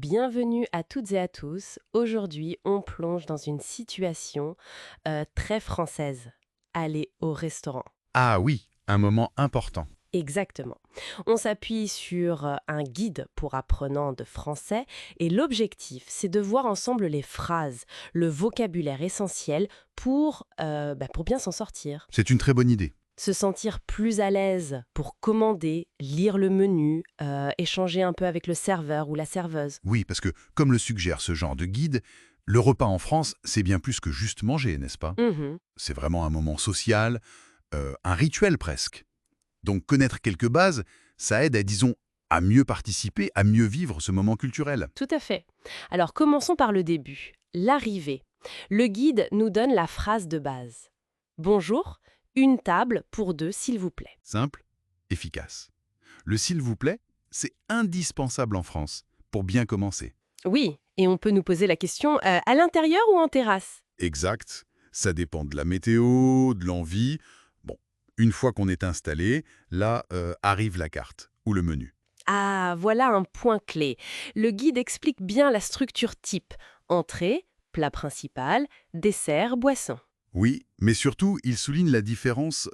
Bienvenue à toutes et à tous. Aujourd'hui, on plonge dans une situation très française. Aller au restaurant. Ah oui, un moment important. Exactement. On s'appuie sur un guide pour apprenants de français et l'objectif, c'est de voir ensemble les phrases, le vocabulaire essentiel pour bien s'en sortir. C'est une très bonne idée. Se sentir plus à l'aise pour commander, lire le menu, échanger un peu avec le serveur ou la serveuse. Oui, parce que, comme le suggère ce genre de guide, le repas en France, c'est bien plus que juste manger, n'est-ce pas? Mhm. C'est vraiment un moment social, un rituel presque. Donc connaître quelques bases, ça aide à, disons, à mieux participer, à mieux vivre ce moment culturel. Tout à fait. Alors commençons par le début, l'arrivée. Le guide nous donne la phrase de base. Bonjour, une table pour deux, s'il vous plaît. Simple, efficace. Le s'il vous plaît, c'est indispensable en France, pour bien commencer. Oui, et on peut nous poser la question à l'intérieur ou en terrasse? Exact, ça dépend de la météo, de l'envie. Bon, une fois qu'on est installé, là arrive la carte ou le menu. Ah, voilà un point clé. Le guide explique bien la structure type. Entrée, plat principal, dessert, boisson. Oui, mais surtout, il souligne la différence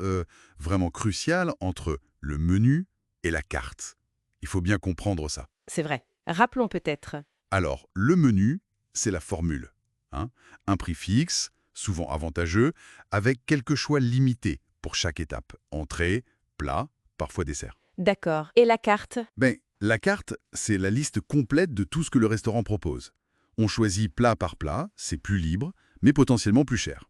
vraiment cruciale entre le menu et la carte. Il faut bien comprendre ça. C'est vrai. Rappelons peut-être. Alors, le menu, c'est la formule. Hein, un prix fixe, souvent avantageux, avec quelques choix limités pour chaque étape. Entrée, plat, parfois dessert. D'accord. Et la carte? La carte, c'est la liste complète de tout ce que le restaurant propose. On choisit plat par plat, c'est plus libre, mais potentiellement plus cher.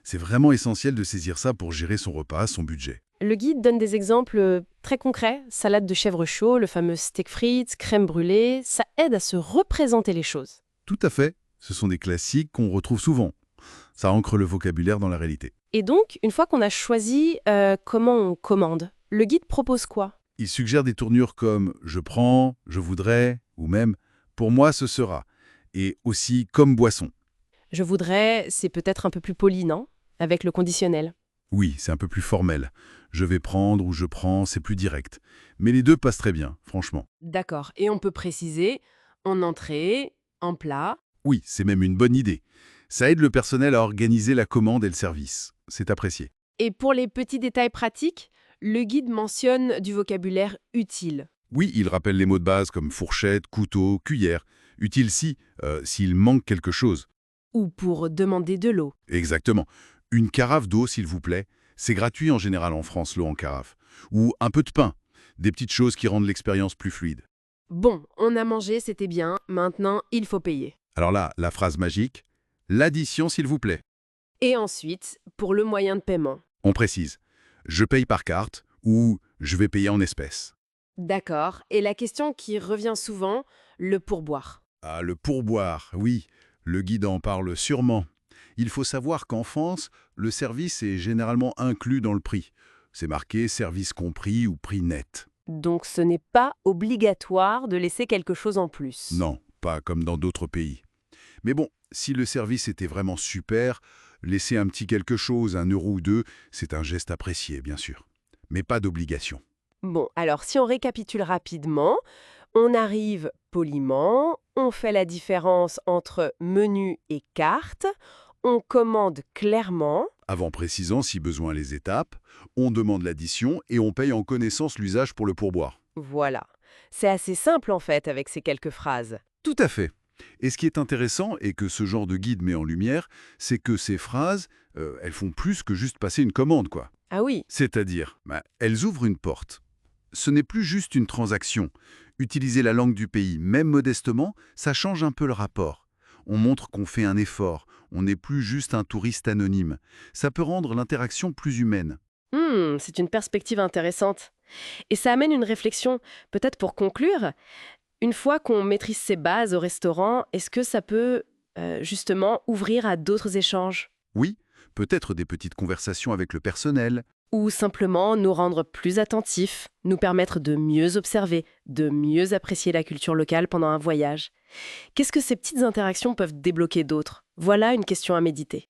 C'est vraiment essentiel de saisir ça pour gérer son repas, son budget. Le guide donne des exemples très concrets. Salade de chèvre chaud, le fameux steak frites, crème brûlée. Ça aide à se représenter les choses. Tout à fait, ce sont des classiques qu'on retrouve souvent. Ça ancre le vocabulaire dans la réalité. Et donc, une fois qu'on a choisi comment on commande, le guide propose quoi? Il suggère des tournures comme « je prends »,« je voudrais » ou même « pour moi ce sera » et aussi « comme boisson ». Je voudrais, c'est peut-être un peu plus poli, non? Avec le conditionnel. Oui, c'est un peu plus formel. Je vais prendre ou je prends, c'est plus direct. Mais les deux passent très bien, franchement. D'accord. Et on peut préciser en entrée, en plat. Oui, c'est même une bonne idée. Ça aide le personnel à organiser la commande et le service. C'est apprécié. Et pour les petits détails pratiques, le guide mentionne du vocabulaire utile. Oui, il rappelle les mots de base comme fourchette, couteau, cuillère. Utile s'il manque quelque chose. Ou pour demander de l'eau. Exactement. Une carafe d'eau, s'il vous plaît. C'est gratuit en général en France, l'eau en carafe. Ou un peu de pain. Des petites choses qui rendent l'expérience plus fluide. Bon, on a mangé, c'était bien. Maintenant, il faut payer. Alors là, la phrase magique. L'addition, s'il vous plaît. Et ensuite, pour le moyen de paiement. On précise. Je paye par carte ou je vais payer en espèces. D'accord. Et la question qui revient souvent, le pourboire. Ah, le pourboire, oui. Le guide en parle sûrement. Il faut savoir qu'en France, le service est généralement inclus dans le prix. C'est marqué service compris ou prix net. Donc ce n'est pas obligatoire de laisser quelque chose en plus. Non, pas comme dans d'autres pays. Mais bon, si le service était vraiment super, laisser un petit quelque chose, 1 € ou 2, c'est un geste apprécié, bien sûr. Mais pas d'obligation. Bon, alors si on récapitule rapidement, on arrive poliment, on fait la différence entre menu et carte, on commande clairement. Avant précisant si besoin les étapes, on demande l'addition et on paye en connaissance l'usage pour le pourboire. Voilà. C'est assez simple en fait avec ces quelques phrases. Tout à fait. Et ce qui est intéressant et que ce genre de guide met en lumière, c'est que ces phrases, elles font plus que juste passer une commande, quoi. Ah oui, C'est-à-dire, elles ouvrent une porte. Ce n'est plus juste une transaction. Utiliser la langue du pays, même modestement, ça change un peu le rapport. On montre qu'on fait un effort, on n'est plus juste un touriste anonyme. Ça peut rendre l'interaction plus humaine. C'est une perspective intéressante. Et ça amène une réflexion, peut-être pour conclure. Une fois qu'on maîtrise ses bases au restaurant, est-ce que ça peut justement ouvrir à d'autres échanges? Oui, peut-être des petites conversations avec le personnel. Ou simplement nous rendre plus attentifs, nous permettre de mieux observer, de mieux apprécier la culture locale pendant un voyage. Qu'est-ce que ces petites interactions peuvent débloquer d'autres? Voilà une question à méditer.